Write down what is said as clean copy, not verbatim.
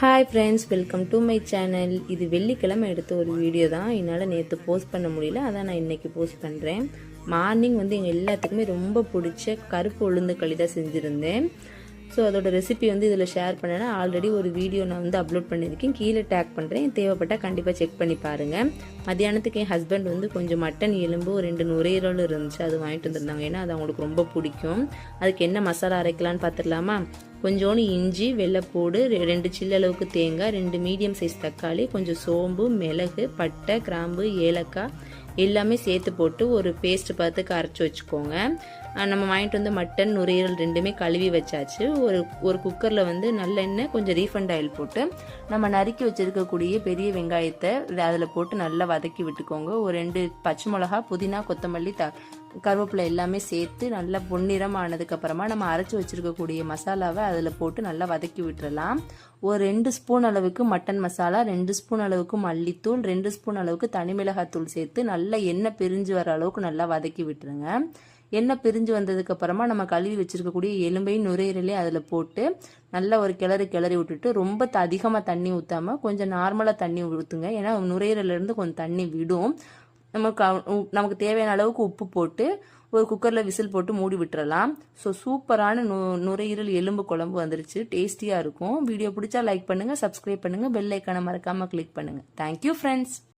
Hi friends, welcome to my channel. இது வெள்ளிக்கிழமை எடுத்த ஒரு வீடியோ தான். என்னால் நேற்று போஸ்ட் பண்ண முடியல, அதான் நான் இன்றைக்கி போஸ்ட் பண்ணுறேன். மார்னிங் எங்கள் எல்லாத்துக்குமே ரொம்ப பிடிச்ச கருப்பு உளுந்து களி தான் செஞ்சுருந்தேன். ஸோ அதோட ரெசிபி இதில் ஷேர் பண்ணேன்னா ஆல்ரெடி ஒரு வீடியோ நான் அப்லோட் பண்ணியிருக்கேன், கீழே டேக் பண்ணுறேன். தேவைப்பட்டால் கண்டிப்பாக செக் பண்ணி பாருங்கள். மத்தியானத்துக்கு என் ஹஸ்பண்ட் கொஞ்சம் மட்டன் எலும்பு 2 நுரையீரல் இருந்துச்சு, அது வாங்கிட்டு வந்துருந்தாங்க. ஏன்னா அது அவங்களுக்கு ரொம்ப பிடிக்கும். அதுக்கு என்ன மசாலா அரைக்கலான்னு பார்த்துடலாமா? கொஞ்சோண்டு இஞ்சி, வெள்ளைப்பூடு, 2 சில்லளவுக்கு தேங்காய், 2 மீடியம் சைஸ் தக்காளி, கொஞ்சம் சோம்பு, மிளகு, பட்டை, கிராம்பு, ஏலக்காய் எல்லாமே சேர்த்து போட்டு ஒரு பேஸ்ட் பார்த்து அரைச்சி வச்சுக்கோங்க. நம்ம வாங்கிட்டு மட்டன் நுரையீரல் ரெண்டுமே கழுவி வச்சாச்சு. ஒரு குக்கரில் நல்லெண்ணெய், கொஞ்சம் ரீஃபண்ட் ஆயில் போட்டு நம்ம நறுக்கி வச்சிருக்கக்கூடிய பெரிய வெங்காயத்தை அதில் போட்டு நல்லா வதக்கி விட்டுக்கோங்க. ஒரு 2 பச்சை மிளகா, புதினா, கொத்தமல்லி, கருவேப்பிலை எல்லாமே சேர்த்து நல்லா பொன்னிறம் ஆனதுக்கப்புறமா நம்ம அரைச்சி வச்சிருக்கக்கூடிய மசாலாவை அதில் போட்டு நல்லா வதக்கி விட்டுறலாம். ஒரு 2 ஸ்பூன் அளவுக்கு மட்டன் மசாலா, 2 ஸ்பூன் அளவுக்கு மல்லித்தூள், 2 ஸ்பூன் அளவுக்கு தனி மிளகாத்தூள் சேர்த்து நல்லா எண்ணெய் பிரிஞ்சு வர அளவுக்கு நல்லா வதக்கி விட்டுருங்க. எண்ணெய் பிரிஞ்சு வந்ததுக்கு அப்புறமா நம்ம கழுவி வச்சிருக்கக்கூடிய எலும்பையும் நுரையீரலையும் அதில் போட்டு நல்லா ஒரு கிளறி விட்டுட்டு ரொம்ப அதிகமாக தண்ணி ஊற்றாம கொஞ்சம் நார்மலாக தண்ணி ஊற்றுங்க. ஏன்னா நுரையீரலேருந்து கொஞ்சம் தண்ணி விடும். நமக்கு தேவையான அளவுக்கு உப்பு போட்டு ஒரு குக்கரில் விசில் போட்டு மூடி விட்டுறலாம். ஸோ சூப்பரான நுரையீரல் எலும்பு குழம்பு வந்துருச்சு. டேஸ்டியாக இருக்கும். வீடியோ பிடிச்சா லைக் பண்ணுங்கள், சப்ஸ்கிரைப் பண்ணுங்கள், பெல் ஐக்கானை மறக்காமல் கிளிக் பண்ணுங்கள். Thank you friends.